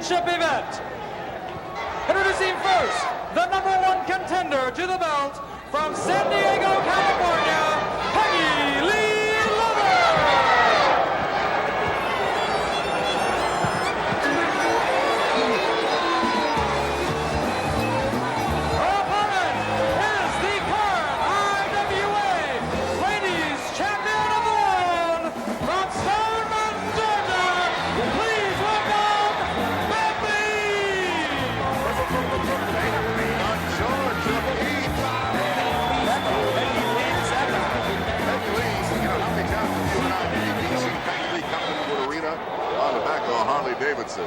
Championship event. Introducing first, the #1 contender to the belt from San Diego, California, Peggy Lee Leather. Her opponent is the current IWA Ladies Champion of the World from Stoneman, Georgia. Please welcome Bambi. On the back of a Harley Davidson.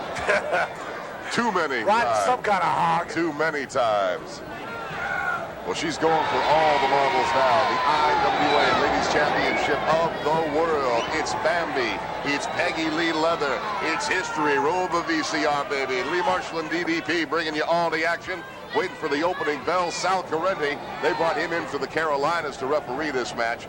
Too many Riding times. some kind of hog. Too many times. Well, she's going for all the marbles now. The IWA Ladies Championship of the world. It's Bambi. It's Peggy Lee Leather. It's history. Roll the VCR, baby. Lee Marshall and DDP bringing you all the action. Waiting for the opening bell. Sal Correnti. They brought him in for the Carolinas to referee this match.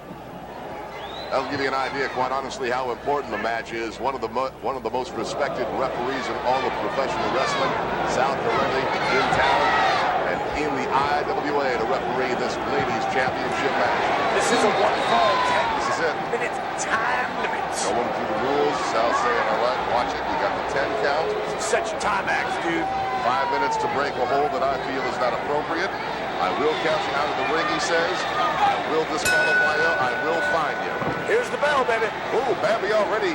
That'll give you an idea, quite honestly, how important the match is. One of the most respected referees in all of professional wrestling, Sal Correnti, in town and in the IWA to referee this ladies' championship match. This is a 1-fall, This is it. 10-minute time limit. Going through the rules. Sal saying, all right, watch it. You got the 10 count. Set your time axe, dude. 5 minutes to break a hold that I feel is not appropriate. I will count you out of the ring, he says. I will disqualify you. I will fine you. Here's the bell, baby. Ooh, Bambi already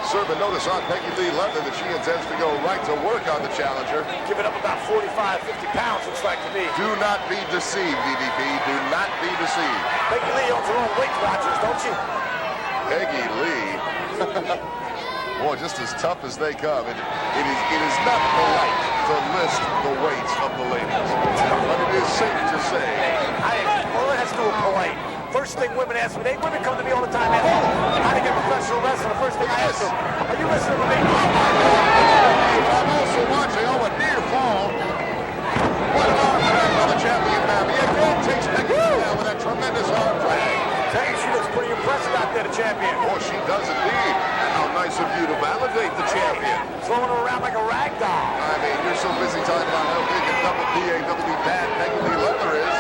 serving notice on Peggy Lee Leather that she intends to go right to work on the challenger. Give it up about 45, 50 pounds, looks like to me. Do not be deceived, DDP. Do not be deceived. Peggy Lee owns her own Weight Watchers, don't you? Peggy Lee. Boy, just as tough as they come. It is not polite to list the weights of the ladies. But it is safe to say. Well, it has to do with polite. First thing women ask me, women come to me all the time asking how to get professional wrestling. The first thing I ask them, are you listening to me? Oh my God! I'm also watching, a near fall. What an arm drag on the champion, Bambi. Again takes Peggy down with that tremendous arm drag. Hey, she looks pretty impressive out there, the champion. Oh, she does indeed. And how nice of you to validate the champion. Throwing her around like a rag doll. I mean, you're so busy talking about how big and double PAW bad Peggy Lee Leather is.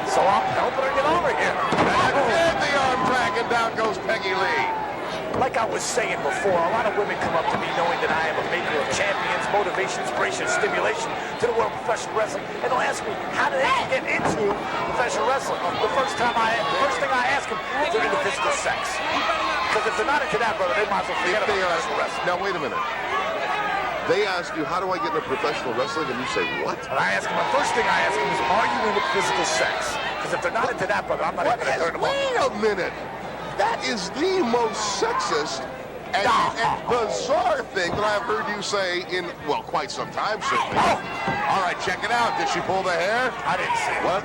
So I'm helping her get over here. And the arm drag, and down goes Peggy Lee. Like I was saying before, a lot of women come up to me knowing that I am a maker of champions, motivation, inspiration, stimulation to the world of professional wrestling, and they'll ask me how do they get into professional wrestling. The first thing I ask them is they're into physical sex. Because if they're not into that, brother, they might as well forget about professional wrestling. Now wait a minute. They ask you, how do I get into professional wrestling? And you say, what? And I ask them, the first thing I ask them is, are you into physical sex? Because if they're not into that, brother, I'm not even going to turn them on. Wait a minute. That is the most sexist and bizarre thing that I've heard you say in, well, quite some time, certainly. All right, check it out. Did she pull the hair? I didn't see it. What?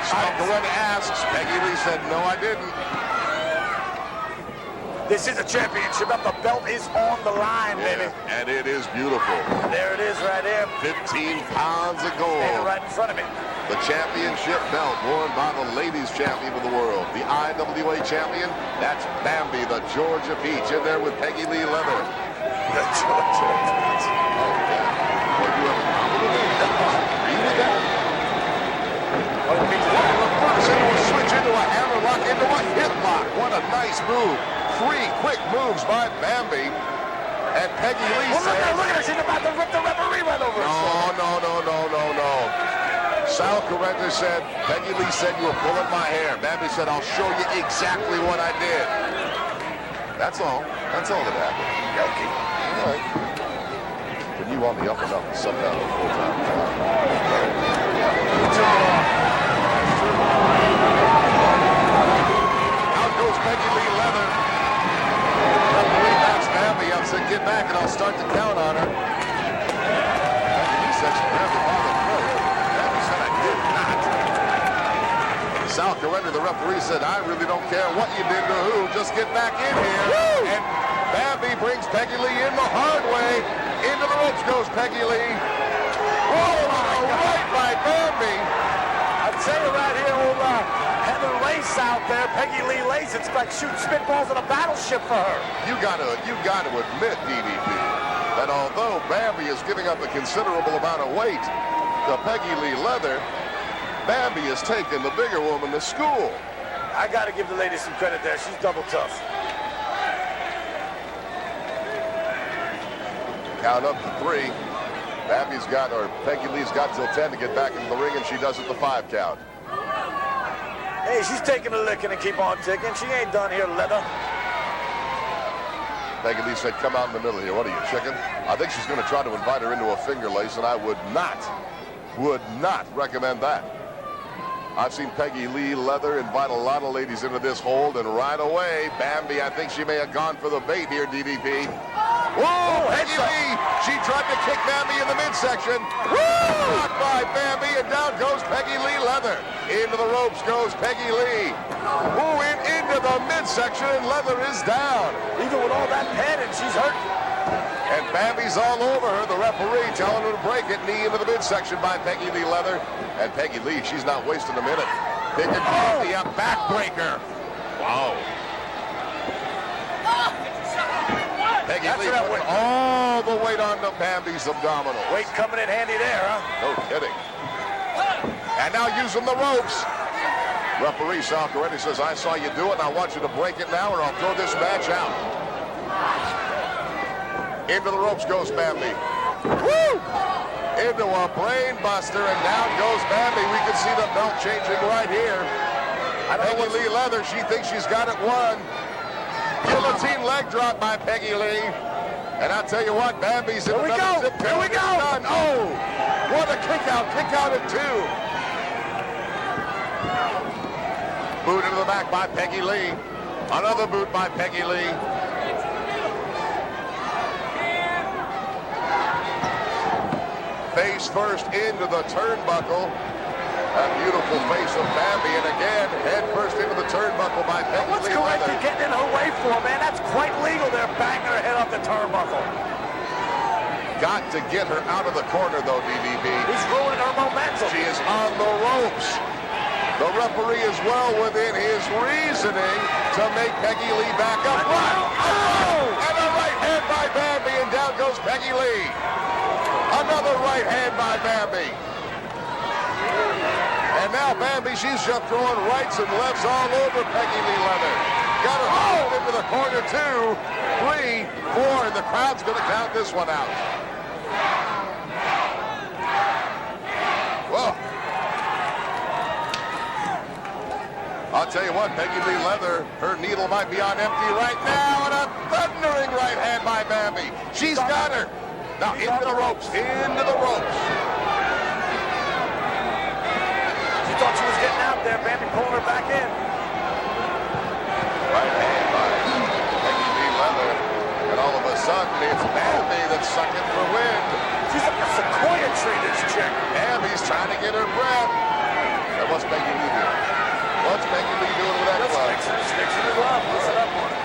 Sal Correnti asks. Peggy Lee said, no, I didn't. This is a championship. The belt is on the line, baby. And it is beautiful. There it is right there. 15 pounds of gold. Standing right in front of me. The championship belt worn by the ladies champion of the world. The IWA champion, that's Bambi, the Georgia Peach, in there with Peggy Lee Leather. The Georgia Peach. Well, you have a problem with that? Agree with that? What a Peach is What a reverse into a switch, into a hammerlock, into a hip lock. What a nice move. 3 quick moves by Bambi. And Peggy Lee says... Look at her. She's about to rip the referee right over her. No. Sal Correnti said, Peggy Lee said you were pulling my hair. Bambi said, I'll show you exactly what I did. That's all. That's all that happened. Yoki. All right. When you on the up and up, some kind of full-time job. Out goes Peggy Lee Leather. Referee knocks Bambi up, said, get back and I'll start to count on her. He said she grabbed him by the throat. Bambi said, I did not. Sal Correnti, the referee, said, I really don't care what you did to who, just get back in here. Woo! And Bambi brings Peggy Lee in the hard way. Into the ropes goes Peggy Lee. Whoa, right by Bambi. I'll tell you right here, old Heather Lace out there, Peggy Lee Lace, it's like shooting spitballs on a battleship for her. You gotta admit, DDP, that although Bambi is giving up a considerable amount of weight to Peggy Lee Leather, Bambi has taken the bigger woman to school. I got to give the lady some credit there. She's double tough. Count up to 3. Bambi's got, or Peggy Lee's got till 10 to get back into the ring, and she does it the 5 count. Hey, she's taking a licking and keep on ticking. She ain't done here, Leather. Peggy Lee said, come out in the middle here. What are you, chicken? I think she's going to try to invite her into a finger lace, and I would not recommend that. I've seen Peggy Lee Leather invite a lot of ladies into this hold, and right away, Bambi, I think she may have gone for the bait here, DDP. Whoa, Peggy Lee! She tried to kick Bambi in the midsection. Woo! Blocked by Bambi, and down goes Peggy Lee Leather. Into the ropes goes Peggy Lee. Who went into the midsection, and Leather is down. Even with all that padding, she's hurt. And Bambi's all over her. The referee telling her to break it. Knee into the midsection by Peggy Lee Leather. And Peggy Lee, she's not wasting a minute. Picking Bambi up, backbreaker. Wow. Peggy Lee putting all the weight on the Bambi's abdominal. Weight coming in handy there, huh? No kidding. And now using the ropes. Referee Sal Corretti says, I saw you do it, and I want you to break it now, or I'll throw this match out. Into the ropes goes Bambi. Woo! Into a brain buster, and down goes Bambi. We can see the belt changing right here. Peggy Lee Leather, she thinks she's got it won. Guillotine leg drop by Peggy Lee. And I'll tell you what, Bambi's in another zip code. Here we go. Done. Oh, what a kick out at 2. Boot into the back by Peggy Lee. Another boot by Peggy Lee. Face first into the turnbuckle. That beautiful face of Bambi, and again, head first into the turnbuckle by Peggy Lee. What's Corretti getting in her way for, man? That's quite legal there, banging her head off the turnbuckle. Got to get her out of the corner, though, DDP. He's ruining her momentum. She is on the ropes. The referee is well within his reasoning to make Peggy Lee back up. Oh! And a right hand by Bambi, and down goes Peggy Lee. Another right hand by Bambi. And now Bambi, she's just throwing rights and lefts all over Peggy Lee Leather. Got her hold into the corner, 2, 3, 4, and the crowd's going to count this one out. Whoa. I'll tell you what, Peggy Lee Leather, her needle might be on empty right now, and a thundering right hand by Bambi. She's got her. Now into the ropes, into the ropes. She thought she was getting out there, Bambi pulling her back in. Right hand by Peggy Lee Leather, and all of a sudden it's Bambi that's sucking for wind. She's like a sequoia tree, this chick. Bambi's trying to get her breath. And what's Peggy Lee doing? What's Peggy Lee doing with that glove? Sticks in the glove. Listen up on it.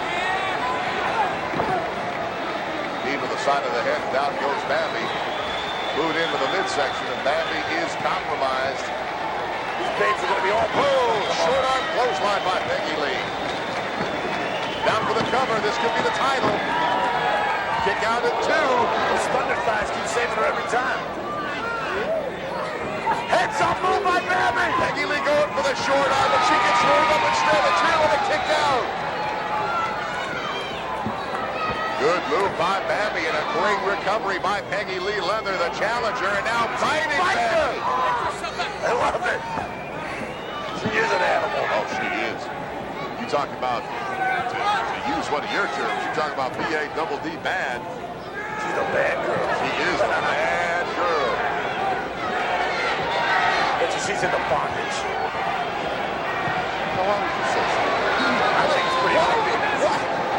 Knee to the side of the head, down goes Bambi. Boot into the midsection, and Bambi is compromised. These babes are going to be all Short arm clothesline by Peggy Lee. Down for the cover. This could be the title. Kick out at 2. Those thunder thighs keep saving her every time. Heads up move by Bambi. Peggy Lee going for the short arm, but she gets rolled up instead of 2 and a kick out. Good move by Bambi and a great recovery by Peggy Lee Leather, the challenger, and now biting Bambi. I love it. She is an animal. Oh, she is. You talk about, to use one of your terms, you talk about B-A-double-D bad. She's a bad girl. She is a bad girl. Bet you she's into bondage. Why would you say so? I think it's pretty obvious.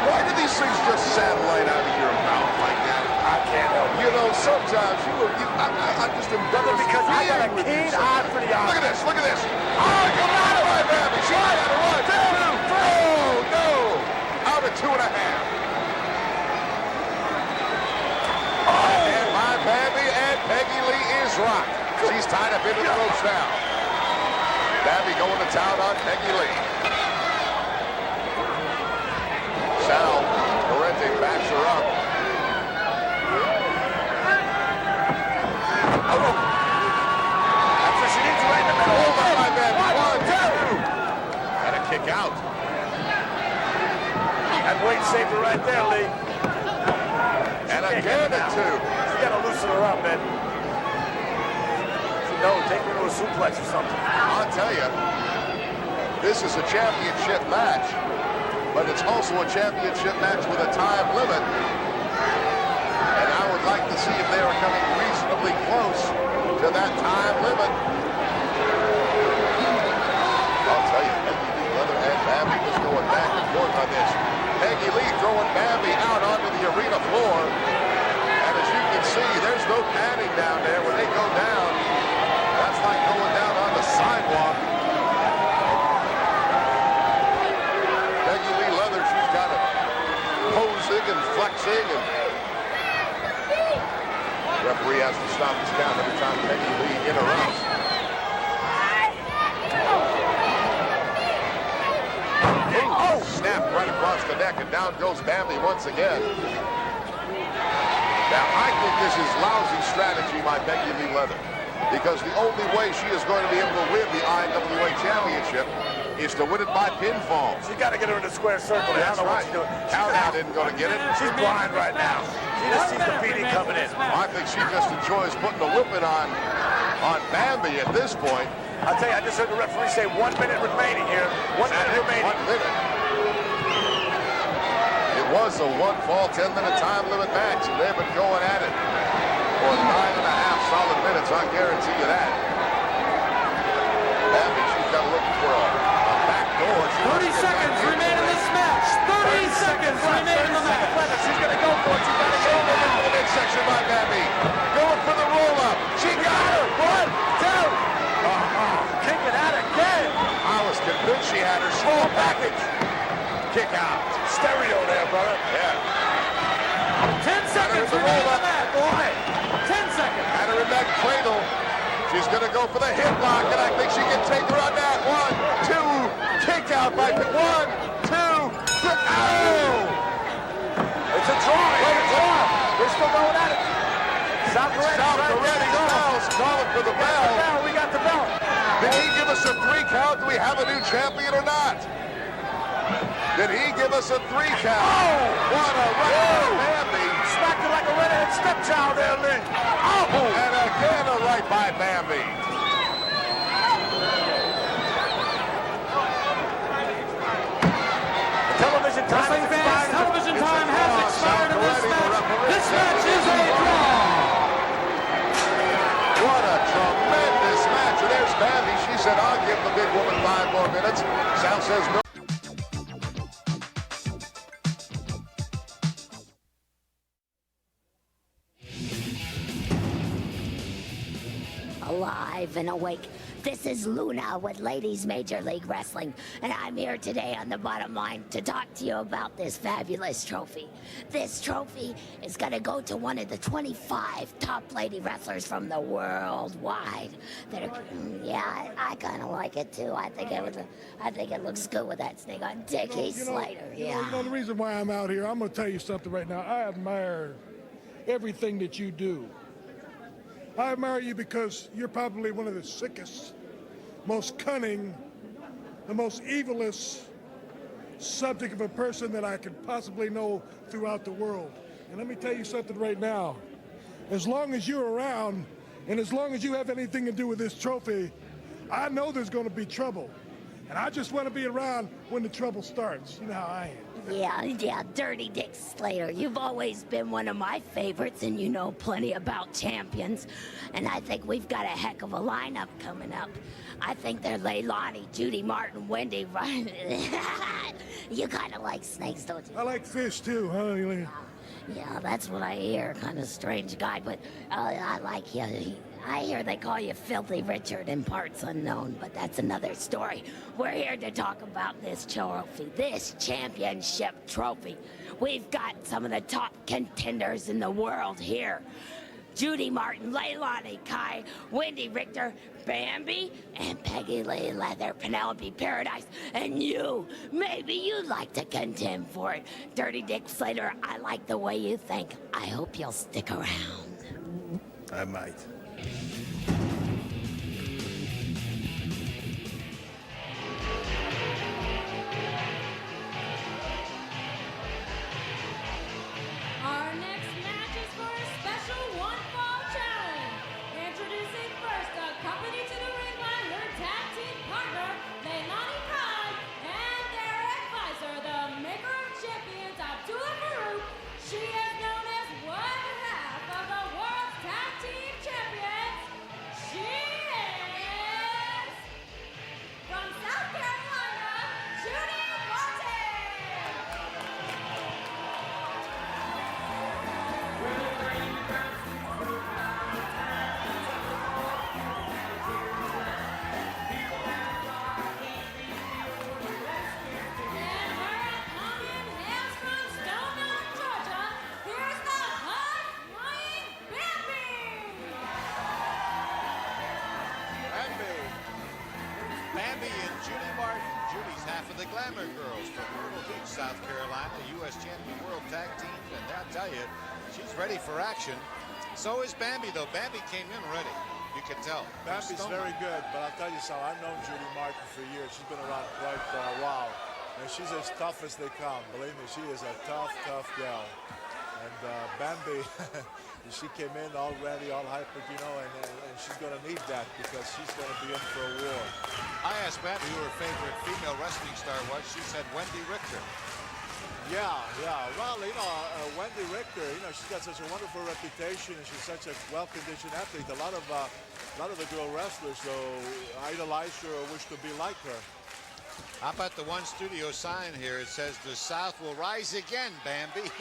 Why do these things just satellite out of your mouth like that? I can't help it. You know, sometimes I'm just embarrassed. Because I got a keen eye for the eye. Look at this, look at this. Oh, come out of my Bambi. She got it. 1, 2, 3. Oh, no. Out at 2.5. Oh. And my Bambi and Peggy Lee is rocked. She's tied up into the ropes now. Bambi going to town on Peggy Lee. Sal Corretti backs her up. weight saver right there, Lee. And again a 2. You gotta loosen her up, man. No, take her to a suplex or something. I'll tell you, this is a championship match, but it's also a championship match with a time limit. And I would like to see if they are coming reasonably close to that time limit. I'll tell you, Peggy Lee Leather and Bambi just going back and forth on this. Peggy Lee throwing Bambi out onto the arena floor. And as you can see, there's no padding down there. When they go down, that's like going down on the sidewalk. Peggy Lee Leather, she's got it posing and flexing, and the referee has to stop this count every time Peggy Lee interrupts. Oh, snap right across the neck, and down goes Bambi once again. Now, I think this is lousy strategy by Peggy Lee Leather, because the only way she is going to be able to win the IWA Championship is to win it by pinfall. You got to get her in the square circle. That's right. Countdown didn't go to get it. She's blind right now. She just sees the beating coming in. I think she just enjoys putting a whipping on Bambi at this point. I'll tell you, I just heard the referee say 1 minute remaining here. 1 minute remaining. 1 minute. It was a 1-fall, 10-minute time limit match, and they've been going at it for 9.5 solid minutes. I guarantee you that. Bambi, she's got looking for a back door. 30 seconds remain in this match. 30 seconds remain in the match. She's going to go for it. She's got to go for Into the midsection by Bambi. Going for the roll-up. She got her. 1, 2. Kicking out again. I was convinced she had her small package. Kick out. Stereo there, brother. Yeah. 10 seconds the remain in roll-up. the match. Boy, 10 seconds. Had her in that cradle. She's going to go for the hip lock, and I think she can take her on that. 1, 2. Kick out by 1, 2. Oh! It's a draw. It's a draw. They're still going at it. South Coretti calls, calling for the bell. We got the bell. Did he give us a 3 count? Do we have a new champion or not? Did he give us a 3 count? Oh! What a right by Bambi. Smacked it like a redheaded stepchild there, Lee. Oh! And again a right by Bambi. Television time. Wrestling fans, television time has expired in this match. This match is a draw. What a tremendous match. And there's Bambi. She said, I'll give the big woman 5 more minutes. Sal says no. Alive and awake. This is Luna with Ladies Major League Wrestling, and I'm here today on the bottom line to talk to you about this fabulous trophy. This trophy is going to go to one of the 25 top lady wrestlers from the worldwide. Yeah, I kind of like it too. I think it looks good with that snake on Dickie Slater. You know, the reason why I'm out here, I'm going to tell you something right now. I admire everything that you do. I admire you because you're probably one of the sickest, most cunning, the most evilest subject of a person that I could possibly know throughout the world. And let me tell you something right now. As long as you're around and as long as you have anything to do with this trophy, I know there's going to be trouble. And I just want to be around when the trouble starts. You know how I am. Yeah, Dirty Dick Slater. You've always been one of my favorites, and you know plenty about champions. And I think we've got a heck of a lineup coming up. I think they're Leilani, Judy Martin, Wendy, Ryan. You kind of like snakes, don't you? I like fish too, huh? Yeah, that's what I hear. Kind of strange guy, but I like you. I hear they call you Filthy Richard in parts unknown, but that's another story. We're here to talk about this trophy, this championship trophy. We've got some of the top contenders in the world here. Judy Martin, Leilani Kai, Wendy Richter, Bambi, and Peggy Lee Leather, Penelope Paradise, and you. Maybe you'd like to contend for it. Dirty Dick Slater, I like the way you think. I hope you'll stick around. I might. Bambi and Judy Martin. Judy's half of the Glamour Girls from Myrtle Beach, South Carolina, U.S. Champion World Tag Team. And I'll tell you, she's ready for action. So is Bambi, though. Bambi came in ready. You can tell. Bambi's very good, but I'll tell you something. I've known Judy Martin for years. She's been around quite a while. And she's as tough as they come. Believe me, she is a tough, tough gal. And Bambi, she came in all ready, all hyper, you know, and she's going to need that because she's going to be in for a war. I asked Bambi who her favorite female wrestling star was. She said Wendy Richter. Yeah. Well, you know, Wendy Richter, you know, she's got such a wonderful reputation, and she's such a well-conditioned athlete. A lot of the girl wrestlers, though, idolize her or wish to be like her. How about the one studio sign here? It says, "The South will rise again, Bambi."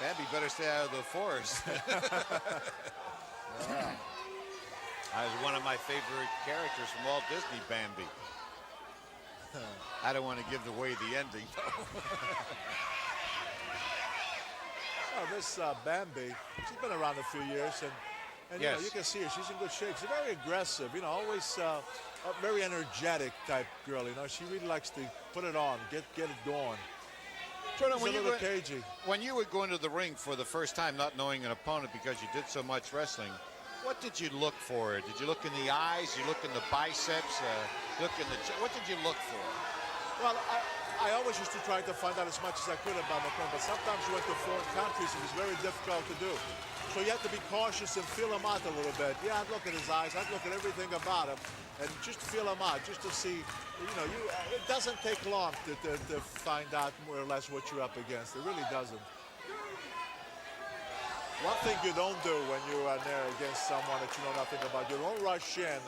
Bambi better stay out of the forest. Yeah. That was one of my favorite characters from Walt Disney, Bambi. I don't want to give away the ending, though. Oh, this Bambi, she's been around a few years, and you know, you can see her. She's in good shape. She's very aggressive, you know, always a very energetic type girl. You know, she really likes to put it on, get it going. Jordan, Cagey. When you would go into the ring for the first time, not knowing an opponent because you did so much wrestling, what did you look for? Did you look in the eyes? You look in the biceps? What did you look for? Well, I always used to try to find out as much as I could about my opponent, but sometimes you went to foreign countries, it was very difficult to do. So you have to be cautious and feel him out a little bit. Yeah, I'd look at his eyes, I'd look at everything about him, and just feel him out, just to see, you know, it doesn't take long to find out more or less what you're up against. It really doesn't. One thing you don't do when you are there against someone that you know nothing about, you don't rush in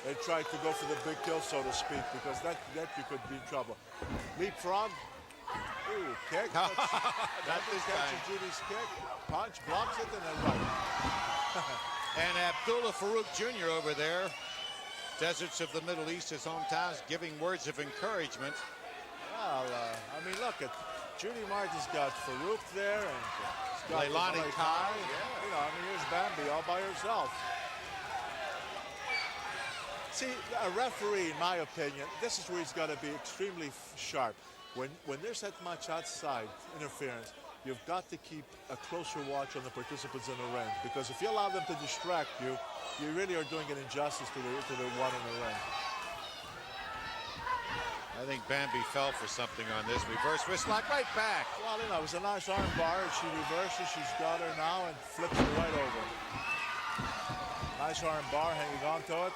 and try to go for the big kill, so to speak, because that you could be in trouble. Leapfrog. Ooh, kick. That this catches time. Judy's kick. Punch, blocks it, and then right. And Abdullah Farouk Jr. over there. Deserts of the Middle East, his hometowns, giving words of encouragement. Well, I mean, look at Judy Martin's got Farouk there, and she's got Leilani Kai. Yeah. You know, I mean, here's Bambi all by herself. See, a referee, in my opinion, this is where he's got to be extremely sharp. When there's that much outside interference, you've got to keep a closer watch on the participants in the ring, because if you allow them to distract you, you really are doing an injustice to the one in the ring. I think Bambi fell for something on this. Reverse wrist lock right back. Well, you know, it was a nice arm bar, and she reverses. She's got her now and flips her right over. Nice arm bar, hanging on to it.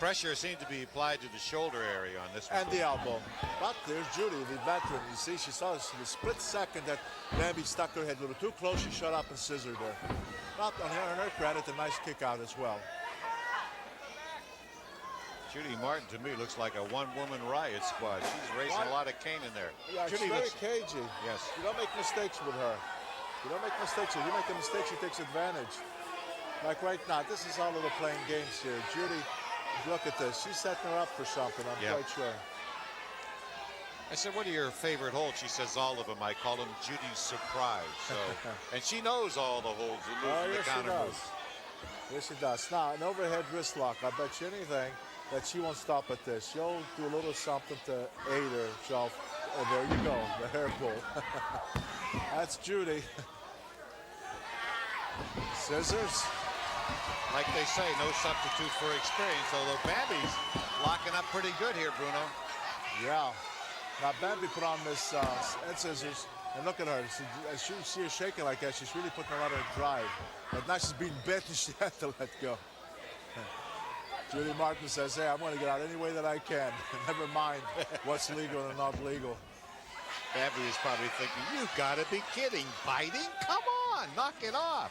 Pressure seemed to be applied to the shoulder area on this one. And the elbow. But there's Judy, the veteran. You see, she saw this in the split second that Bambi stuck her head a little too close. She shut up and scissored her. But on her credit, a nice kick out as well. Judy Martin, to me, looks like a one-woman riot squad. She's raising a lot of cane in there. Yeah, Judy she's very looks cagey. Yes. You don't make mistakes with her. You don't make mistakes. If you make a mistake, she takes advantage. Like right now, this is all of the playing games here. Judy, look at this. She's setting her up for something, I'm quite sure. I said, what are your favorite holds? She says, all of them. I call them Judy's surprise. So, and she knows all the holds. Yes, she does. Yes, she does. Now, an overhead wrist lock. I bet you anything that she won't stop at this. She'll do a little something to aid herself. Oh, there you go, the hair pull. That's Judy. Scissors. Like they say, no substitute for experience, although Bambi's locking up pretty good here, Bruno. Yeah. Now, Bambi put on this head scissors, and look at her. As you see her shaking like that, she's really putting a lot of drive. But now she's being bit, and she had to let go. Judy Martin says, hey, I'm going to get out any way that I can. Never mind what's legal and not legal. Bambi is probably thinking, you got to be kidding. Biting? Come on, knock it off.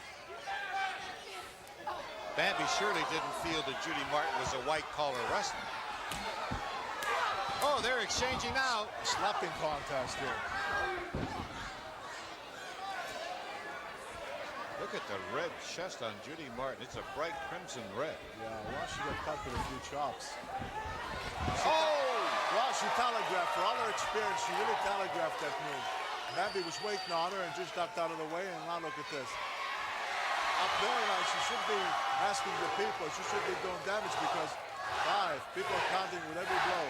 Bambi surely didn't feel that Judy Martin was a white-collar wrestler. Oh, they're exchanging now. Slapping contest here. Look at the red chest on Judy Martin. It's a bright crimson red. Yeah, well, she got cut with a few chops. Well, she telegraphed. For all her experience, she really telegraphed that move. Bambi was waiting on her and just ducked out of the way, and now look at this. Up there now, she should be asking the people. She should be doing damage because 5. People are counting with every blow.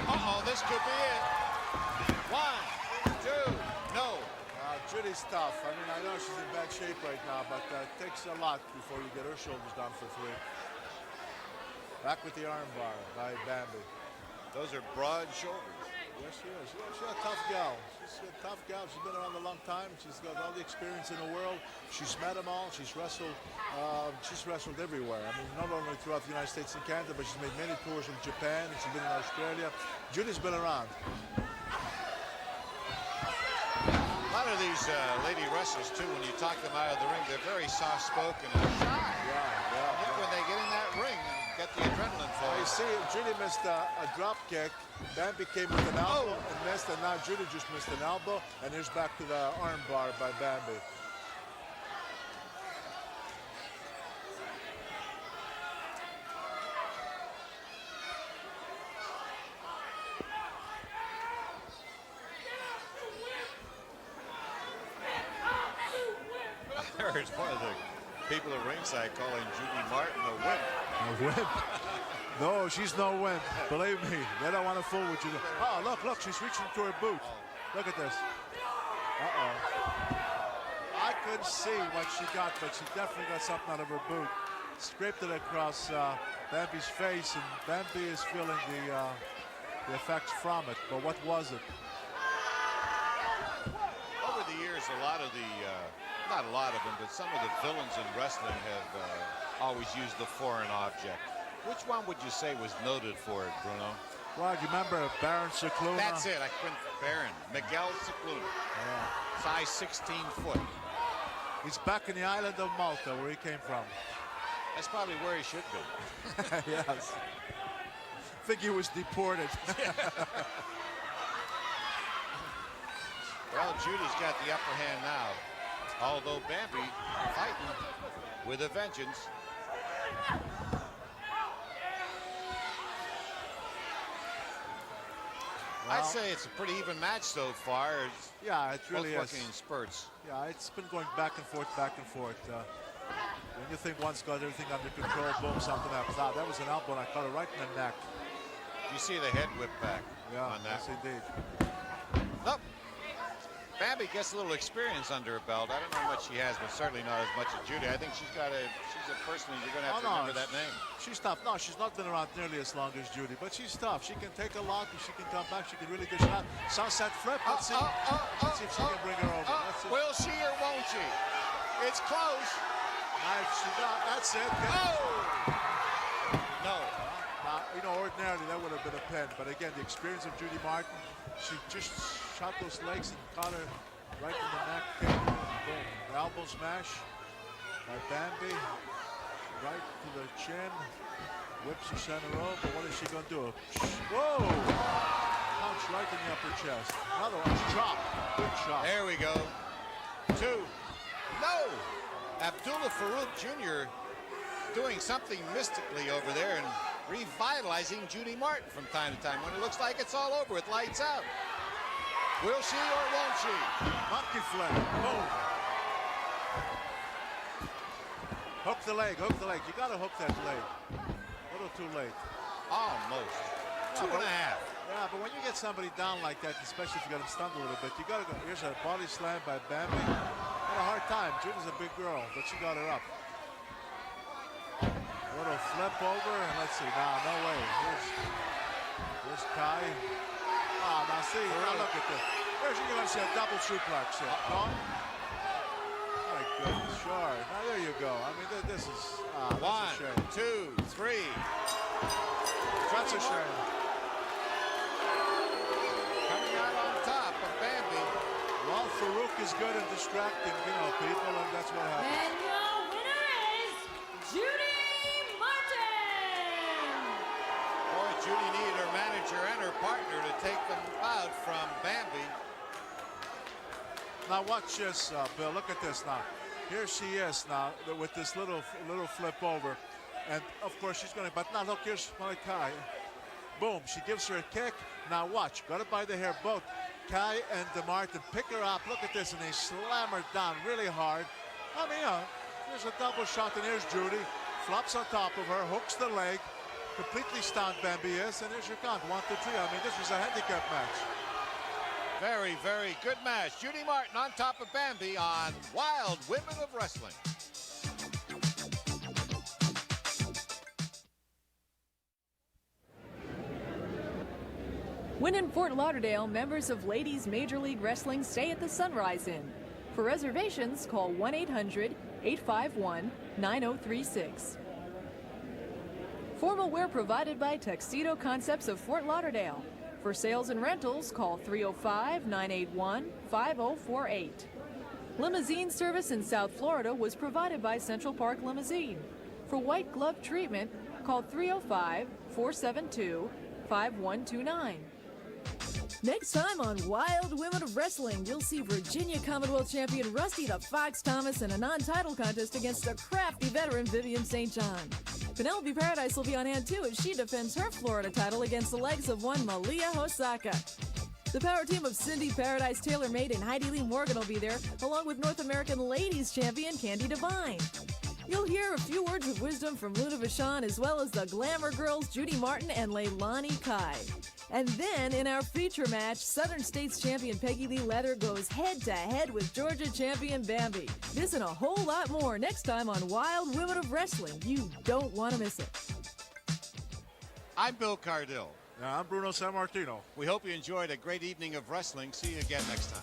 Uh-oh, this could be it. 1, 2, no. Judy's tough. I mean, I know she's in bad shape right now, but it takes a lot before you get her shoulders down for 3. Back with the arm bar by Bambi. Those are broad shoulders. Yes, she is. She's a tough gal. She's a tough gal. She's been around a long time. She's got all the experience in the world. She's met them all. She's wrestled everywhere. I mean, not only throughout the United States and Canada, but she's made many tours in Japan, and she's been in Australia. Judy's been around. A lot of these lady wrestlers, too, when you talk them out of the ring, they're very soft-spoken and shy. Yeah. When they get in that ring and get the adrenaline flowing. You see, Judy missed a drop kick. Bambi came with an elbow and missed, and now Judy just missed an elbow, and here's back to the arm bar by Bambi. I heard one of the people at ringside calling Judy Martin a wimp. A wimp? No, she's no wimp. Believe me, they don't want to fool with you. Oh, look, she's reaching to her boot. Look at this. Uh-oh. I couldn't see what she got, but she definitely got something out of her boot. Scraped it across Bambi's face, and Bambi is feeling the effects from it. But what was it? Over the years, a lot of the, not a lot of them, but some of the villains in wrestling have always used the foreign object. Which one would you say was noted for it, Bruno? Well, you remember Baron Cicluna? That's it. I couldn't. Baron. Miguel Cicluna. Yeah. Size 16 foot. He's back in the island of Malta, where he came from. That's probably where he should be. Yes. I think he was deported. Well, Judy's got the upper hand now. Although Bambi fighting with a vengeance. Well, I'd say it's a pretty even match so far. Yeah, it really is. Both working in spurts. Yeah, it's been going back and forth, back and forth. When you think one's got everything under control, boom, something happens. Ah, that was an elbow, and I caught it right in the neck. You see the head whip back on that. Yes, indeed. Nope. Bambi gets a little experience under her belt. I don't know how much she has, but certainly not as much as Judy. I think she's a person you're going to have to remember that name. She's tough. No, she's not been around nearly as long as Judy, but she's tough. She can take a lot, she can come back, she can really good shot. Sunset flip. Let's see. Let's see if she can bring her over. Will she or won't she? It's close. That's it. No. You know, ordinarily that would have been a pin, but again, the experience of Judy Martin, she just shot those legs and caught her right in the neck. Boom. The elbow smash by Bambi, right to the chin, whips her center over, but what is she going to do? Whoa! Punch right in the upper chest. Another one, chop. Good chop. There we go. 2. No! Abdullah Farouk Jr. doing something mystically over there and revitalizing Judy Martin from time to time when it looks like it's all over with lights out. Will she or won't she? Monkey flip. Boom. Hook the leg, hook the leg. You got to hook that leg. A little too late. Almost. 2.5. Yeah, but when you get somebody down like that, especially if you got him stunned a little bit, you got to go. Here's a body slam by Bambi. Had a hard time. Judy's a big girl, but she got her up. A little flip over, and let's see. Nah, no way. Here's Kai. Ah, now see. Now look at this. Here's you're going to see a double suplex here. No? My goodness, sure. Now there you go. I mean, this is. That's a 1, 2, 3. That's a shame. Coming out on top of Bambi. Well, Farouk is good at distracting, people, and that's what happens. And your winner is Judy Martin. Boy, Judy needed her manager and her partner to take them out from Bambi. Now watch this, Bill. Look at this now. Here she is now with this little flip over, and of course she's going to. But now look, here's Kai. Boom! She gives her a kick. Now watch. Got it by the hair. Both Kai and Martin pick her up. Look at this, and they slam her down really hard. I mean, there's a double shot, and there's Judy. Flops on top of her, hooks the leg. Completely stunned Bambi is, and there's your count. 1, 2, 3. I mean, this was a handicap match. Very, very good match. Judy Martin on top of Bambi on Wild Women of Wrestling. When in Fort Lauderdale, members of Ladies Major League Wrestling stay at the Sunrise Inn. For reservations, call 1-800-851-9036. Formal wear provided by Tuxedo Concepts of Fort Lauderdale. For sales and rentals, call 305-981-5048. Limousine service in South Florida was provided by Central Park Limousine. For white glove treatment, call 305-472-5129. Next time on Wild Women of Wrestling, you'll see Virginia Commonwealth Champion Rusty the Fox Thomas in a non-title contest against a crafty veteran Vivian St. John. Penelope Paradise will be on hand too as she defends her Florida title against the legs of one Malia Hosaka. The power team of Cindy Paradise Taylor-Made and Heidi Lee Morgan will be there, along with North American Ladies Champion Candy Devine. You'll hear a few words of wisdom from Luna Vachon, as well as the Glamour Girls Judy Martin and Leilani Kai. And then, in our feature match, Southern States champion Peggy Lee Leather goes head-to-head with Georgia champion Bambi. This and a whole lot more next time on Wild Women of Wrestling. You don't want to miss it. I'm Bill Cardille. I'm Bruno Sammartino. We hope you enjoyed a great evening of wrestling. See you again next time.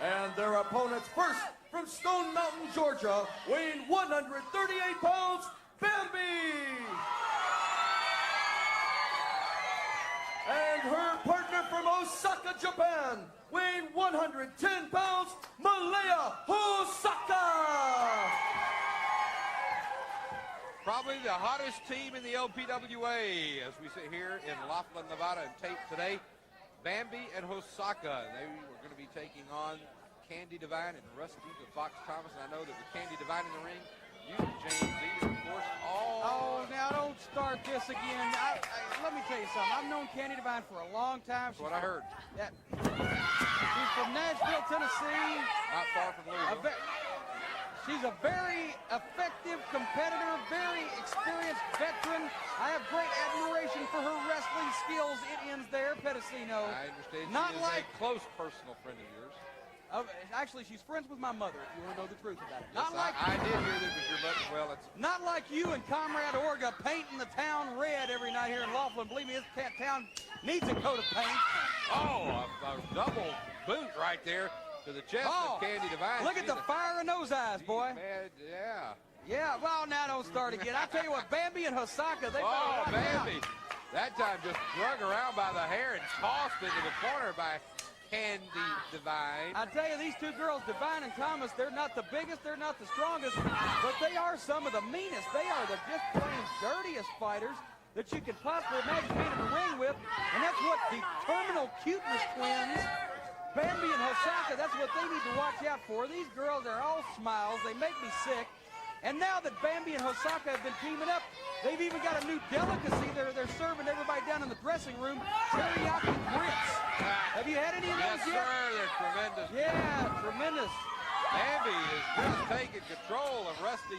And their opponents, first from Stone Mountain, Georgia, weighing 138 pounds, Bambi! And her partner from Osaka, Japan, weighing 110 pounds, Malia Hosaka! Probably the hottest team in the LPWA as we sit here in Laughlin, Nevada, and tape today. Bambi and Hosaka. They were going to be taking on Candy Devine and Rusty the Fox Thomas. And I know that with Candy Devine in the ring, you, James Lee, of course, all... Oh, now don't start this again. Let me tell you something. I've known Candy Devine for a long time. That's what I heard. She's from Nashville, Tennessee. Not far from Louisville. She's a very effective competitor, very experienced veteran. I have great admiration for her wrestling skills. It ends there, Pedicino. I understand Not she is like a close personal friend of yours. Actually, she's friends with my mother, if you want to know the truth about it. Yes, Not like I did hear that was your mother. Well, it's not like you and Comrade Orga painting the town red every night here in Laughlin. Believe me, this town needs a coat of paint. a double boot right there to the chest of Candy Devine. Look at the fire in those eyes, boy. Man, yeah. Yeah, well, now don't start again. I tell you what, Bambi and Hosaka, they Oh, better rock Bambi. out. That time just drug around by the hair and tossed into the corner by Candy Devine. I tell you, these two girls, Devine and Thomas, they're not the biggest, they're not the strongest, but they are some of the meanest. They are the just plain dirtiest fighters that you could possibly imagine being in the ring with, and that's what the terminal cuteness twins, Bambi and Hosaka, that's what they need to watch out for. These girls are all smiles. They make me sick. And now that Bambi and Hosaka have been teaming up, they've even got a new delicacy. They're serving everybody down in the dressing room, teriyaki grits. Have you had any of those Yes, yet? sir. They're tremendous. Yeah, tremendous. Bambi is just taking control of Rusty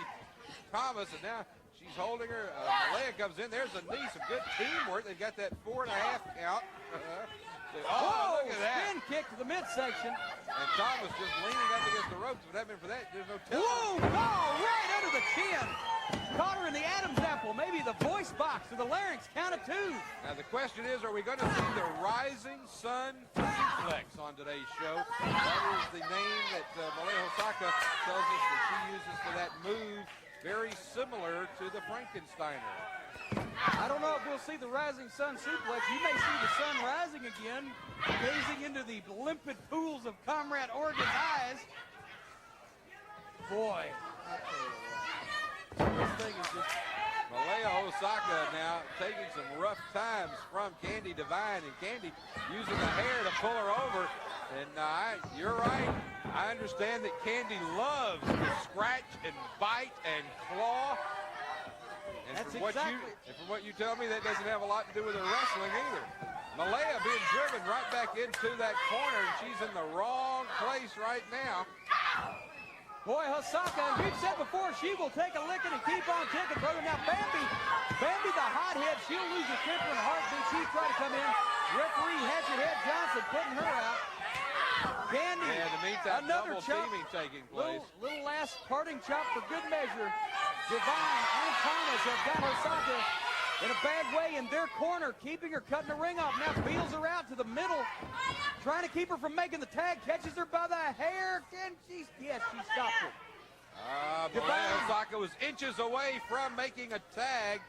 Thomas, and now she's holding her. Malaya comes in. There's a knee. Some good teamwork. They've got that 4.5 count. Oh, look at that. spin kick to the midsection. And Thomas just leaning up against the ropes. If it hadn't been for that, there's no telling. Whoa, right under the chin. Caught her in the Adam's apple. well, maybe the voice box or the larynx. Count of 2. Now the question is, are we going to see the Rising Sun Suplex on today's show? That is the name that Malia Hosaka tells us that she uses for that move, very similar to the Frankensteiner. I don't know if we'll see the Rising Sun Suplex. You may see the sun rising again, gazing into the limpid pools of Comrade Oregon's eyes. Boy, I tell you what, this thing is just... Malia Hosaka now taking some rough times from Candy Divine, and Candy using the hair to pull her over. And you're right. I understand that Candy loves to scratch and bite and claw. And That's from what you tell me, that doesn't have a lot to do with her wrestling either. Malia being driven right back into that corner, and she's in the wrong place right now. Boy, Hosaka, and we've said before, she will take a licking and keep on ticking, brother. Now, Bambi the hothead, she'll lose her temper in a heartbeat. She's trying to come in. Referee Hatchet Johnson putting her out. Candy, in the meantime, another double chop. teaming taking place. Little last parting chop for good measure. Divine and Thomas have got Hosaka in a bad way in their corner, keeping her, cutting the ring off. Now wheels her out to the middle, trying to keep her from making the tag, catches her by the hair, and she stopped her. Malia Hosaka was inches away from making a tag.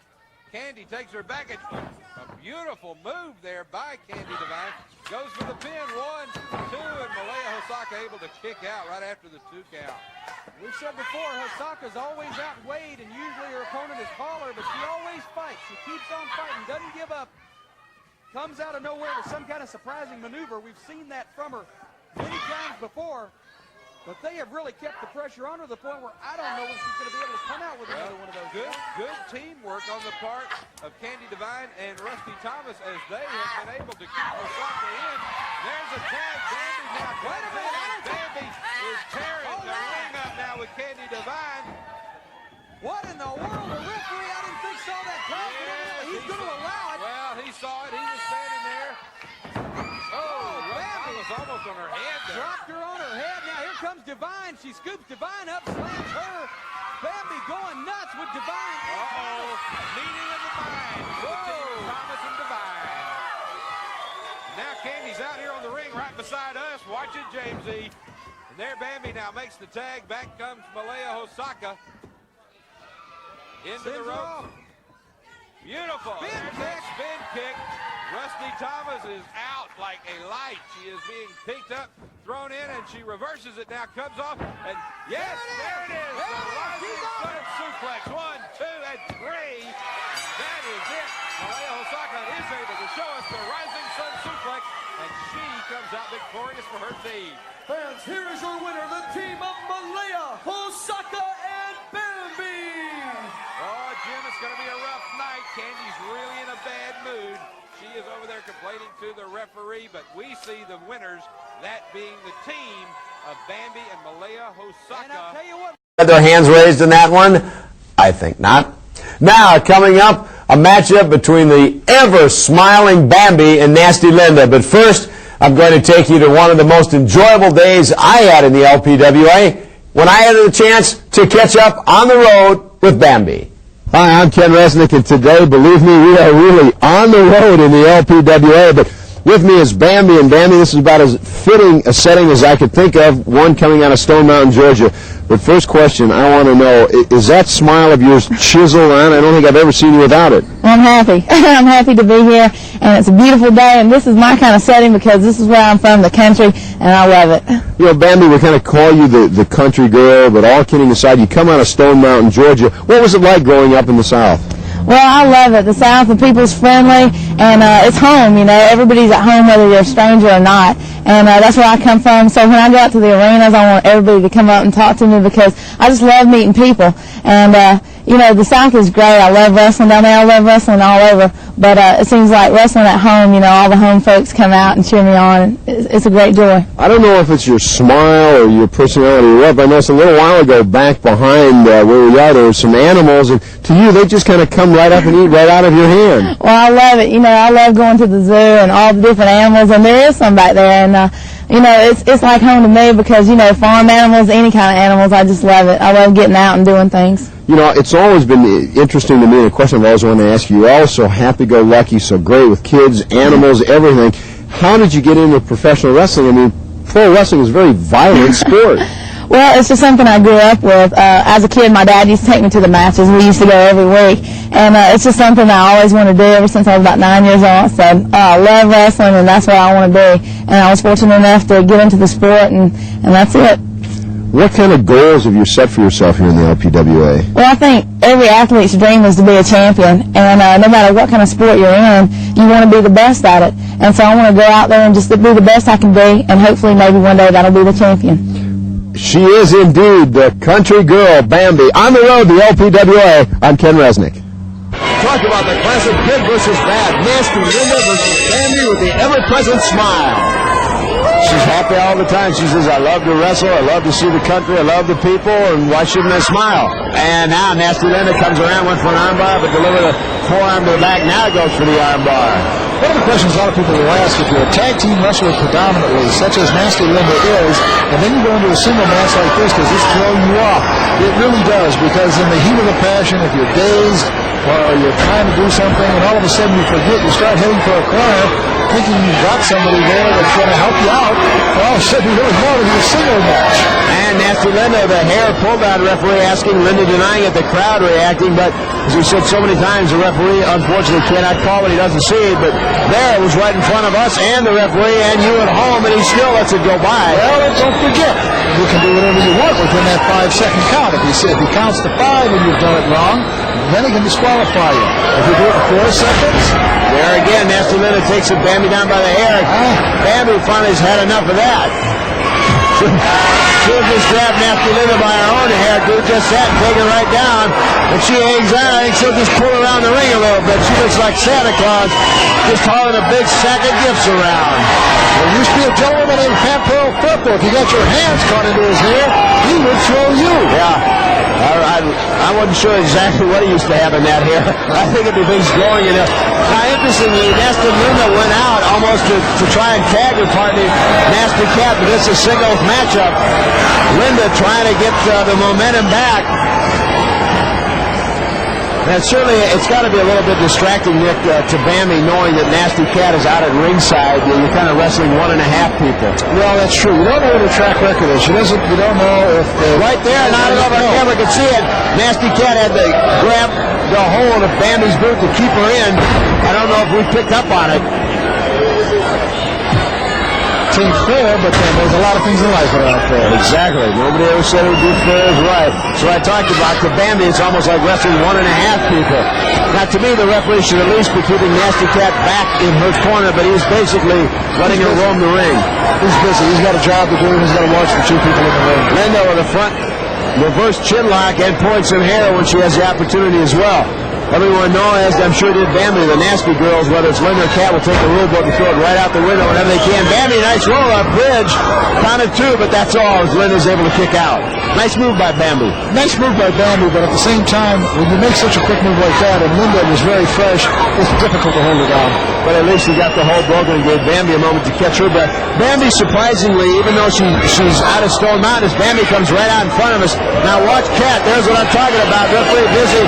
Candy takes her back. A beautiful move there by Candy Divine. Goes for the pin, 1, 2, and Malia Hosaka able to kick out right after the 2 count. We've said before, Hosaka's always outweighed, and usually her opponent is taller, but she always fights. She keeps on fighting, doesn't give up. Comes out of nowhere with some kind of surprising maneuver. We've seen that from her many times before, but they have really kept the pressure on her to the point where I don't know if she's going to be able to come out with another one of those. Good teamwork on the part of Candy Divine and Rusty Thomas as they have been able to keep Hosaka in. There's a tag. Bambi now. Wait a minute. Bambi is tearing the ring up now with Candy Divine. What in the world? The referee, I didn't think saw that tag. Yeah, he's going to allow it. Well, he saw it. He was standing there. Bambi was almost on her head there. Dropped her on her head. Now here comes Divine. She scoops Divine up, slams her. Bambi going nuts with Divine. Meeting of the minds between Thomas and Divine. Now Candy's out here on the ring right beside us. Watch it, James E. And there Bambi now makes the tag. Back comes Malia Hosaka. Into the rope. Beautiful. Spin kick. Rusty Thomas is out like a light. She is being picked up, thrown in, and she reverses it now. Comes off, and yes, there it is. The Rising Sun Suplex. 1, 2, and 3. That is it. Malia Hosaka is able to show us the Rising Sun Suplex, and she comes out victorious for her team. Fans, here is your winner, the team of Malia Hosaka and Bambi. Oh, Jim, it's going to be a rough night. Candy's really in a bad mood. She is over there complaining to the referee, but we see the winners, that being the team of Bambi and Malia Hosaka. And I'll tell you what. Had their hands raised in that one? I think not. Now, coming up, a matchup between the ever-smiling Bambi and Nasty Linda. But first, I'm going to take you to one of the most enjoyable days I had in the LPWA when I had the chance to catch up on the road with Bambi. Hi, I'm Ken Resnick, and today, believe me, we are really on the road in the LPWA, but with me is Bambi, and Bambi, this is about as fitting a setting as I could think of, one coming out of Stone Mountain, Georgia. But first question, I want to know, is that smile of yours chiseled on? I don't think I've ever seen you without it. I'm happy. I'm happy to be here, and it's a beautiful day, and this is my kind of setting because this is where I'm from, the country, and I love it. You know, Bambi, we kind of call you the country girl, but all kidding aside, you come out of Stone Mountain, Georgia. What was it like growing up in the South? Well, I love it. The South, the people's friendly, and it's home, you know. Everybody's at home whether they're a stranger or not, and that's where I come from. So when I go out to the arenas, I want everybody to come up and talk to me because I just love meeting people. And, you know, the South is great. I love wrestling down there. I love wrestling all over. But it seems like wrestling at home, you know, all the home folks come out and cheer me on. It's a great joy. I don't know if it's your smile or your personality or what, but I noticed a little while ago back behind where we are, there were some animals, and to you, they just kind of come right up and eat right out of your hand. Well, I love it. You know, I love going to the zoo and all the different animals, and there is some back there. And, you know, it's like home to me because, you know, farm animals, any kind of animals, I just love it. I love getting out and doing things. You know, it's always been interesting to me, and a question I've always wanted to ask you. You're all so happy-go-lucky, so great with kids, animals, everything. How did you get into professional wrestling? I mean, pro wrestling is a very violent sport. Well, it's just something I grew up with. As a kid, my dad used to take me to the matches. We used to go every week. And it's just something I always wanted to do ever since I was about 9 years old. So I love wrestling, and that's what I want to be. And I was fortunate enough to get into the sport, and that's it. What kind of goals have you set for yourself here in the LPWA? Well, I think every athlete's dream is to be a champion, and no matter what kind of sport you're in, you want to be the best at it. And so I want to go out there and just be the best I can be, and hopefully maybe one day that'll be the champion. She is indeed the country girl, Bambi. On the road to LPWA, I'm Ken Resnick. Talk about the classic good versus bad. Nasty Linda versus Bambi with the ever-present smile. She's happy all the time. She says, I love to wrestle, I love to see the country, I love the people, and why shouldn't I smile? And now Nasty Linda comes around, went for an armbar, but delivered a forearm to the back. Now goes for the armbar. One of the questions a lot of people will ask, if you're a tag team wrestler predominantly, such as Nasty Linda is, and then you go into a single match like this, does this throw you off? It really does, because in the heat of the passion, if you're dazed, or you're trying to do something, and all of a sudden you forget, you start heading for a corner, thinking you've got somebody there that's going to help you out, and all of a sudden you really want to be a single match. And Nasty Linda, the hair pulled out referee asking, Linda denying it, the crowd reacting, but as we said so many times, the referee unfortunately cannot call what he doesn't see, but there it was right in front of us and the referee and you at home, and he still lets it go by. Well, don't forget, you can do whatever you want within that 5-second count. If he counts to 5 and you've done it wrong, then he can disqualify you. If you do it in 4 seconds... There again, Nasty Linda takes it Bambi down by the hair. Bambi finally has had enough of that. She'll just grab Nasty Linda by her own hair, do just that, and take her right down. If she hangs on, I think she'll just pull around the ring a little bit. She looks like Santa Claus, just hauling a big sack of gifts around. There used to be a gentleman named Pamperal Purple. If you got your hands caught into his hair, he would throw you. Yeah. I wasn't sure exactly what he used to have in that hair. I think it'd be things growing in it. Now, interestingly, Nasty Linda went out almost to try and tag her partner, Nasty Cat, but it's a singles matchup. Linda trying to get the momentum back. And certainly, it's got to be a little bit distracting, Nick, to Bambi, knowing that Nasty Cat is out at ringside. You're kind of wrestling 1.5 people. Well, that's true. You don't know what her track record is. You don't know if... right there, and I don't know if our camera can see it. Nasty Cat had to grab the hold of Bambi's boot to keep her in. I don't know if we picked up on it. It ain't fair, but there's a lot of things in life that aren't fair. Exactly. Nobody ever said it would be fair is right. So I talked about to Bambi, it's almost like wrestling 1.5 people. Now, to me, the referee should at least be keeping Nasty Cat back in her corner, but he's basically letting her roam the ring. He's busy. He's got a job to do, and he's got to watch the 2 people in the ring. Linda with a front reverse chin lock and points some hair when she has the opportunity as well. Everyone knows, as I'm sure did Bambi, the Nasty Girls, whether it's Linda or Cat, will take the rule book and throw it right out the window whenever they can. Bambi, nice roll-up bridge. Counted 2, but that's all as Linda's able to kick out. Nice move by Bambi. Nice move by Bambi, but at the same time, when you make such a quick move like that, and Linda was very fresh, it's difficult to hold her down. But at least he got the hold broken and gave Bambi a moment to catch her breath. Bambi, surprisingly, even though she's out of Stone Mountain, as Bambi comes right out in front of us. Now watch Cat. There's what I'm talking about. Referee busy.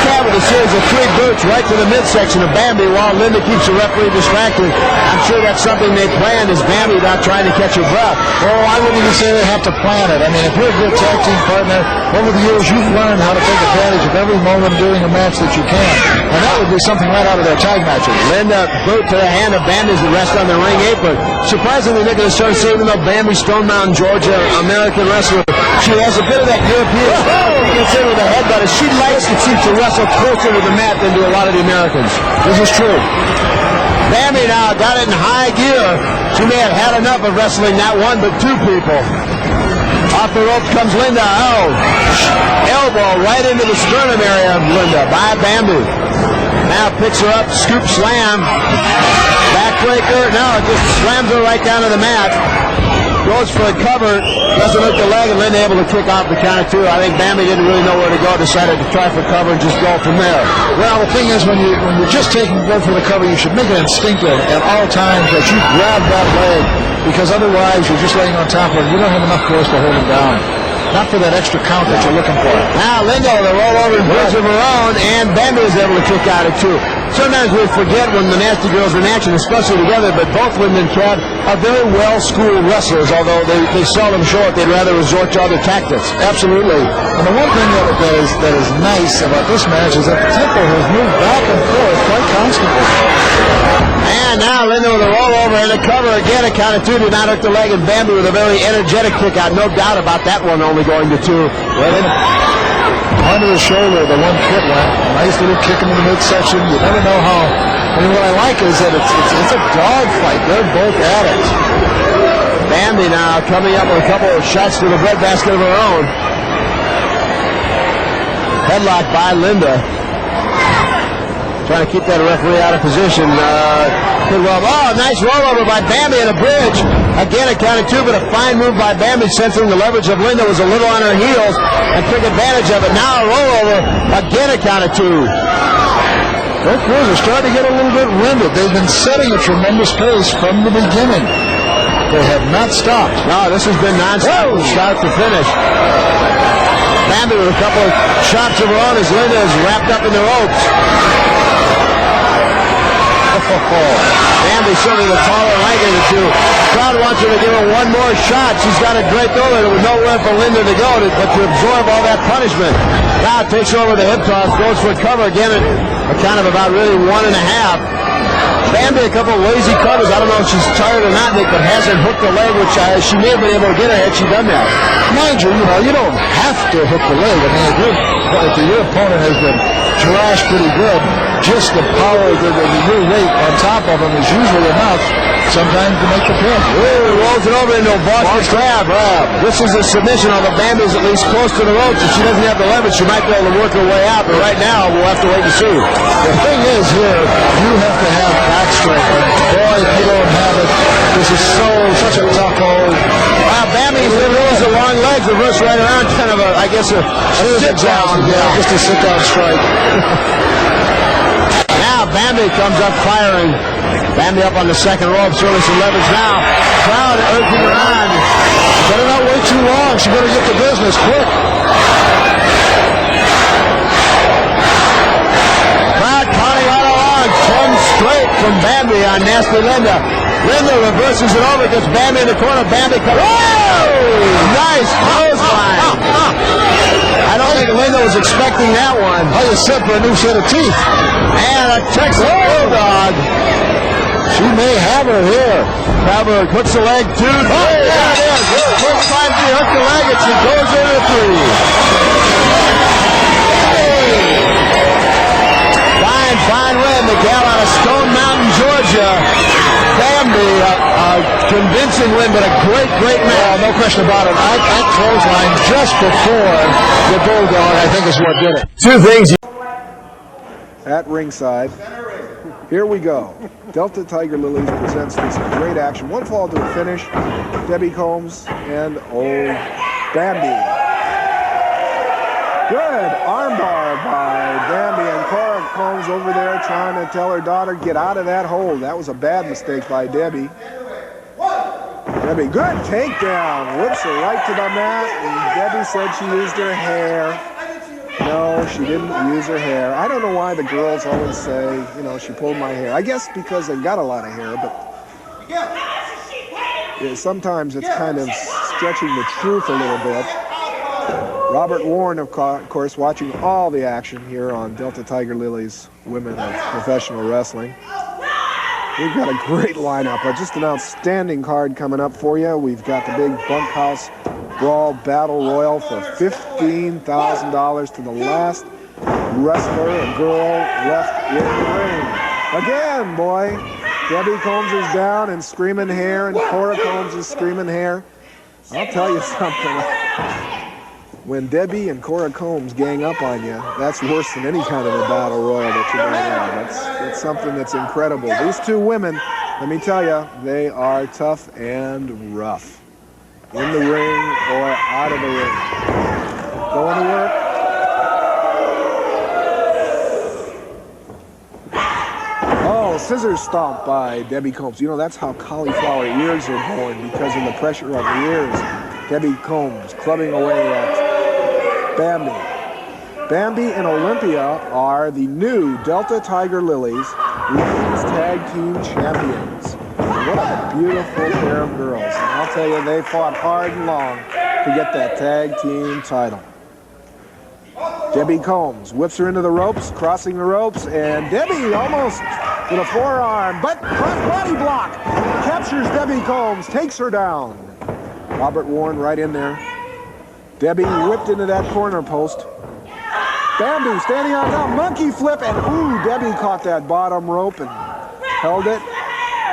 Cat with a series of 3 boots right to the midsection of Bambi while Linda keeps the referee distracted. I'm sure that's something they planned, is Bambi not trying to catch her breath. Oh, I wouldn't even say they have to plan it. I mean, if you're a good tag team partner, over the years you've learned how to take advantage of every moment during a match that you can. And that would be something right out of their tag matches. Linda, boot to the hand of Bambi's the rest on the ring apron. Surprisingly, Nick, the show, even though Bambi, Stone Mountain, Georgia, American wrestler, she has a bit of that European style you consider with a headbutt. She likes to wrestle closer to the mat than do a lot of the Americans. This is true. Bambi now got it in high gear. She may have had enough of wrestling not 1 but 2 people. Off the ropes comes Linda. Oh, elbow right into the sternum area of Linda by Bambi. Now picks her up, scoop slam. Backbreaker. No, it just slams her right down to the mat. goes for a cover, doesn't hook the leg, and Linda able to kick off the count of 2. I think Bambi didn't really know where to go, decided to try for cover and just go from there. Well, the thing is, when you're just taking go for the cover, you should make it instinctive at all times that you grab that leg, because otherwise you're just laying on top of it. You don't have enough force to hold him down. Not for that extra count that you're looking for. Now Linda with a rollover and bridge of her own, and Bambi is able to kick out at 2. Sometimes we forget when the Nasty Girls are in action, especially together, but both Linda and Chad are very well-schooled wrestlers, although they seldom show it. They'd rather resort to other tactics. Absolutely. And the one thing that is nice about this match is that the tempo has moved back and forth quite constantly. And now Linda with a rollover and a cover again. A count of 2 did not hook the leg, and Bambi with a very energetic kick out. No doubt about that one only going to 2. Under the shoulder, the one kick went. Nice little kick into the midsection. You never know how. I mean, what I like is that it's a dogfight. They're both at it. Bambi now coming up with a couple of shots to the breadbasket of her own. Headlock by Linda. Trying to keep that referee out of position. Nice rollover by Bambi and a bridge. Again, a count of 2, but a fine move by Bambi, sensing the leverage of Linda was a little on her heels and took advantage of it. Now a rollover. Again, a count of 2. Both girls are starting to get a little bit winded. They've been setting a tremendous pace from the beginning. They have not stopped. No, this has been nonstop from start to finish. Bambi with a couple of shots of her own as Linda is wrapped up in the ropes. Bambi certainly the taller and lighter of the 2. Crowd wants her to give her one more shot. She's got a great throw there. There was nowhere for Linda to go but to absorb all that punishment. Now takes over the hip toss, goes for a cover again at a count of about really 1.5. Bambi a couple of lazy covers. I don't know if she's tired or not, Nick, but hasn't hooked the leg, which she may have been able to get her had she done that. Mind you, you don't have to hook the leg. I mean, if your opponent has been trashed pretty good, just the power of your weight on top of him is usually enough sometimes to make the pin. Ooh, rolls it over into a Boston crab. This is a submission, although Bambi's at least close to the ropes. If she doesn't have the leverage, she might be able to work her way out, but right now we'll have to wait and see. The thing is here, you have to have back strength. And boy, if you don't have it, this is such a tough hold. Wow, Bambi literally the long legs, reverse right around, kind of a sit-down. Yeah, just a sit-down strike. Now Bambi comes up firing. Bambi up on the second rope, certainly some leverage now. Crowd urging her on. Better not wait too long. She better get to business quick. Crowd counting right along. 10 straight from Bambi on Nasty Linda. Linda reverses it over, gets Bambi in the corner. Bambi comes. Whoa! Nice clothesline. I don't think Linda was expecting that one. How you set for a new set of teeth. And a Texas Bulldog. She may have her here. Crowder hooks the leg, 2, 3. There it is. First time she hooked the leg, and she goes into 3. Fine win. The gal out of Stone Mountain, Georgia. Bambi, a convincing win, but a great match. No question about it. That clothesline just before the Bulldog, I think, is what did it. 2 things. At ringside, here we go. Delta Tiger Lilies presents this great action. One fall to a finish. Debbie Combs and old Bambi. Good armbar by Bambi, and Cora Combs over there trying to tell her daughter, get out of that hold. That was a bad mistake by Debbie. Debbie, good takedown. Whips her right to the mat, and Debbie said she used her hair. No, she didn't use her hair. I don't know why the girls always say, she pulled my hair. I guess because they've got a lot of hair, but yeah, sometimes it's kind of stretching the truth a little bit. Robert Warren, of course, watching all the action here on Delta Tiger Lilies Women of Professional Wrestling. We've got a great lineup, just an outstanding card coming up for you. We've got the big bunkhouse brawl battle royal for $15,000 to the last wrestler and girl left in the ring. Again, boy, Debbie Combs is down and screaming hair, and Cora Combs is screaming hair. I'll tell you something. When Debbie and Cora Combs gang up on you, that's worse than any kind of a battle royal that you're going to have. That's something that's incredible. These two women, let me tell you, they are tough and rough. in the ring or out of the ring. Going to work. Oh, scissors stomp by Debbie Combs. You know, that's how cauliflower ears are born, because of the pressure of the ears. Debbie Combs clubbing away at Bambi. Bambi and Olympia are the new Delta Tiger Lilies Women's Tag Team Champions. What a beautiful pair of girls. And I'll tell you, they fought hard and long to get that tag team title. Debbie Combs whips her into the ropes, crossing the ropes, and Debbie almost with a forearm, but body block captures Debbie Combs, takes her down. Robert Warren right in there. Debbie whipped into that corner post. Bambi standing on top, monkey flip, and ooh, Debbie caught that bottom rope and held it,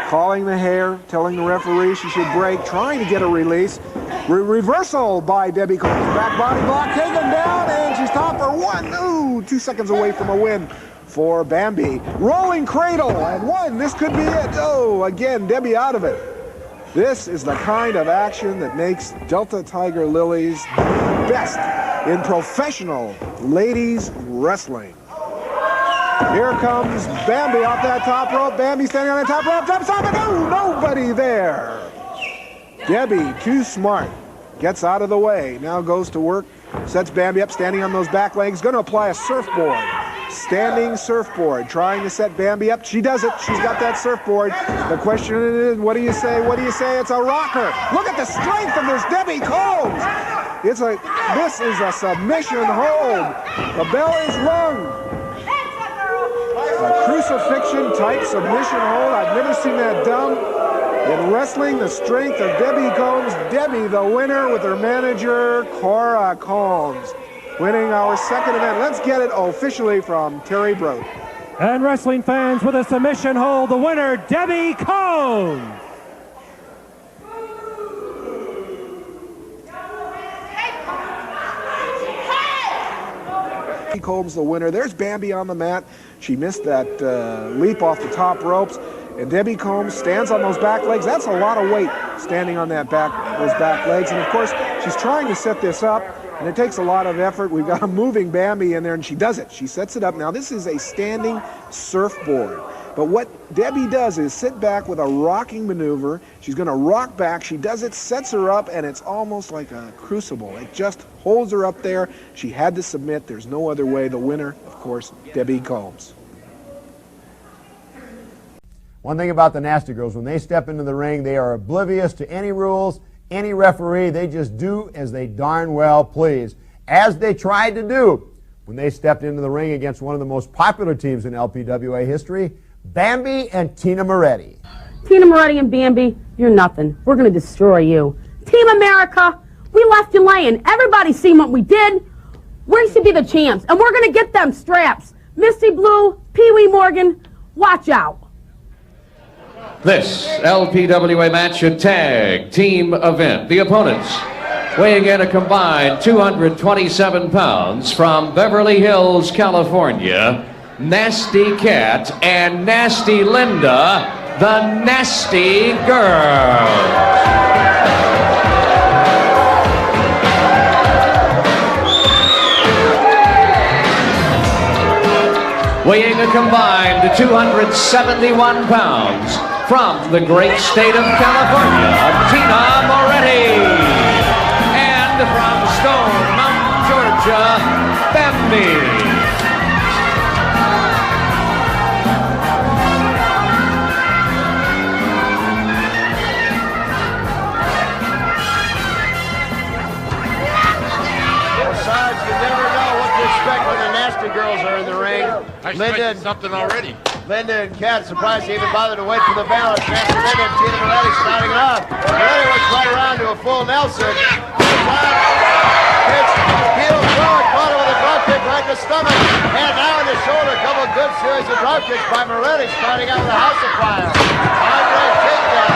calling the hair, telling the referee she should break, trying to get a release. Reversal by Debbie Combs. Back body block taken down, and she's top for one. Ooh, 2 seconds away from a win for Bambi. Rolling cradle, and one. This could be it. Oh, again, Debbie out of it. This is the kind of action that makes Delta Tiger Lilies best in professional ladies wrestling. Here comes Bambi off that top rope. Bambi standing on the top rope. Jumps off it. Oh, nobody there. Debbie, too smart, gets out of the way. Now goes to work, sets Bambi up, standing on those back legs. Going to apply a surfboard. Standing surfboard, trying to set Bambi up. She does it. She's got that surfboard. The question is, what do you say? What do you say? It's a rocker. Look at the strength of this Debbie Combs. This is a submission hold. The bell is rung. A crucifixion type submission hold. I've never seen that done. In wrestling, the strength of Debbie Combs. Debbie, the winner, with her manager, Cora Combs, winning our second event. Let's get it officially from Terry Brode. And wrestling fans, with a submission hold, the winner, Debbie Combs. Debbie Combs, the winner. There's Bambi on the mat. She missed that leap off the top ropes. And Debbie Combs stands on those back legs. That's a lot of weight standing on those back legs. And of course, she's trying to set this up, and it takes a lot of effort. We've got a moving Bambi in there, and she does it. She sets it up. Now, this is a standing surfboard. But what Debbie does is sit back with a rocking maneuver. She's going to rock back. She does it, sets her up, and it's almost like a crucible. It just holds her up there. She had to submit. There's no other way. The winner, of course, Debbie Combs. One thing about the Nasty Girls, when they step into the ring, they are oblivious to any rules, any referee. They just do as they darn well please, as they tried to do when they stepped into the ring against one of the most popular teams in LPWA history, Bambi and Tina Moretti. Tina Moretti and Bambi, you're nothing. We're going to destroy you. Team America, we left you laying. Everybody's seen what we did. We should be the champs, and we're going to get them straps. Misty Blue, Pee Wee Morgan, watch out. This LPWA match, a tag team event. The opponents, weighing in a combined 227 pounds, from Beverly Hills, California, Nasty Cat and Nasty Linda, the Nasty Girls. Weighing a combined 271 pounds, from the great state of California, Tina Moretti. And from Stone Mountain, Georgia, Bambi. Besides, you never know what to expect when the Nasty Girls are in the ring. I expected something already. Linda and Kat, surprised they even bothered to wait for the balance. Nasty Linda and Tina Moretti starting it off. Moretti looks right around to a full Nelson. Hits heel forward, caught her with a drop kick right in the stomach. And now in the shoulder, a couple of good series of drop kicks by Moretti, starting out with a house of fire. Andre takedown.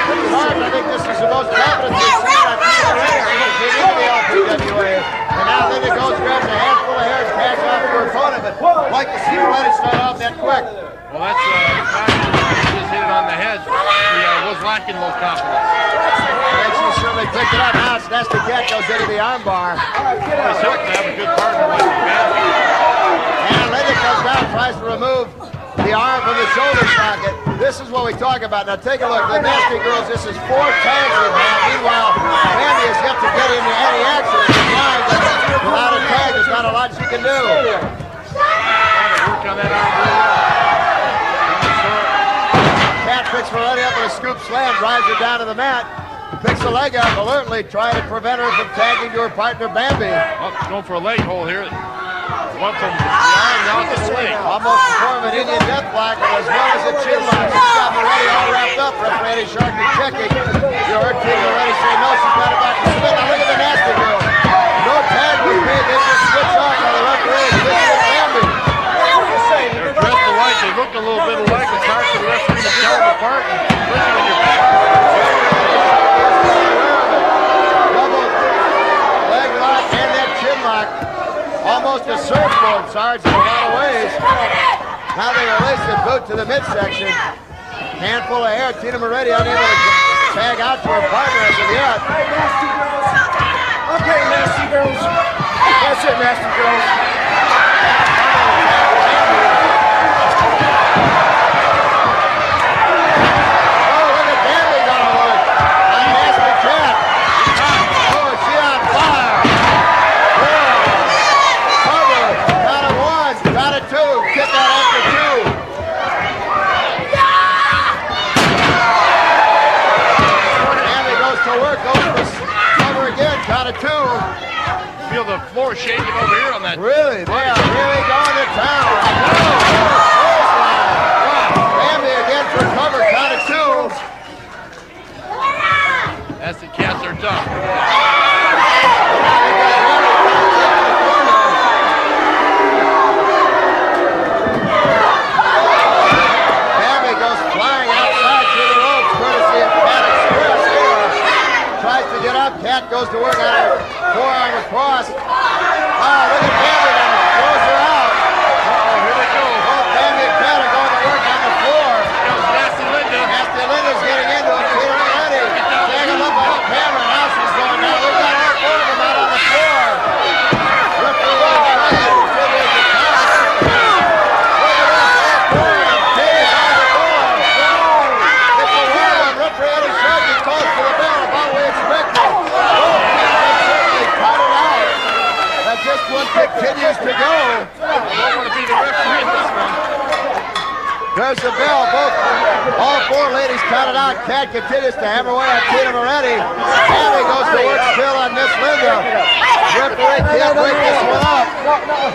Pretty hard. I think this is the most confident we've seen on Tina Moretti since she came into the LPWA. And now Linda goes, grabs a handful of hair, cash off of her opponent, but like to see Moretti start off that quick. Well, that's just hit it on the head. She was lacking a little confidence. And she certainly Bambi picked it up. Now it's Nasty Cat goes into the armbar. It's helped to have a good partner like Bambi. And Linda comes down, tries to remove the arm from the shoulder socket. This is what we talk about. Now take a look. The Nasty Girls, this is 4 tags in hand. Meanwhile, Bambi has yet to get into any action. She's blind, but without a tag, there's not a lot she can do. Work on that arm really well. Cat picks Moretti up with a scoop slam, drives her down to the mat. Picks the leg up, alertly trying to prevent her from tagging to her partner, Bambi. Oh, going for a leg hold here. Went from the arm down to the leg. Almost to form an Indian death block, as well as a chin lock. She's got Moretti all wrapped up. Referee Eddie Sharkey checking. You heard Team Moretti say no, she's got it back to Smith. Now look at the Nasty Girl. No tag was made. They just switch off by the referee. It's Bambi. They're dressed alike. They look a little bit alike. It's hard for the referee to tell them apart, especially when you're back. Double leg lock and that chin lock. Almost a surfboard, Sarge, in a lot of ways. Now they release the boot to the midsection. Handful of air. Tina Moretti unable to tag out to her partner as of yet. Okay, Nasty Girls. That's it, Nasty Girls. Feel the floor shaking over here on that. Really? They are really going to town. Bambi again for cover, count of 2. That's the Cats are tough. Bambi goes flying outside through the ropes, courtesy of Cat Express here. Tries to get up, Cat goes to work on her forearm across. Oh, look at Bambi now, throws her out. Uh-oh, here they go. Both Bambi and Cat are going to work on the floor. Here goes Nasty Linda. Nasty Linda's getting into it. Tina Moretti. Take a look at the camera. Now she's going down. Look at all 4 of them out on the floor. Referee trying to continue the count. Look at that, all 4 of them. Tina's on the floor. It's a round. Referee Eddie Sharkey calls for the bell about we expected. This one continues to go. I want to be the referee in this one. There's the bell. All 4 ladies counted out. Cat continues to hammer away on Tina Moretti. Bambi goes to work still on Miss Linda. Referee can't break this one up. Talk about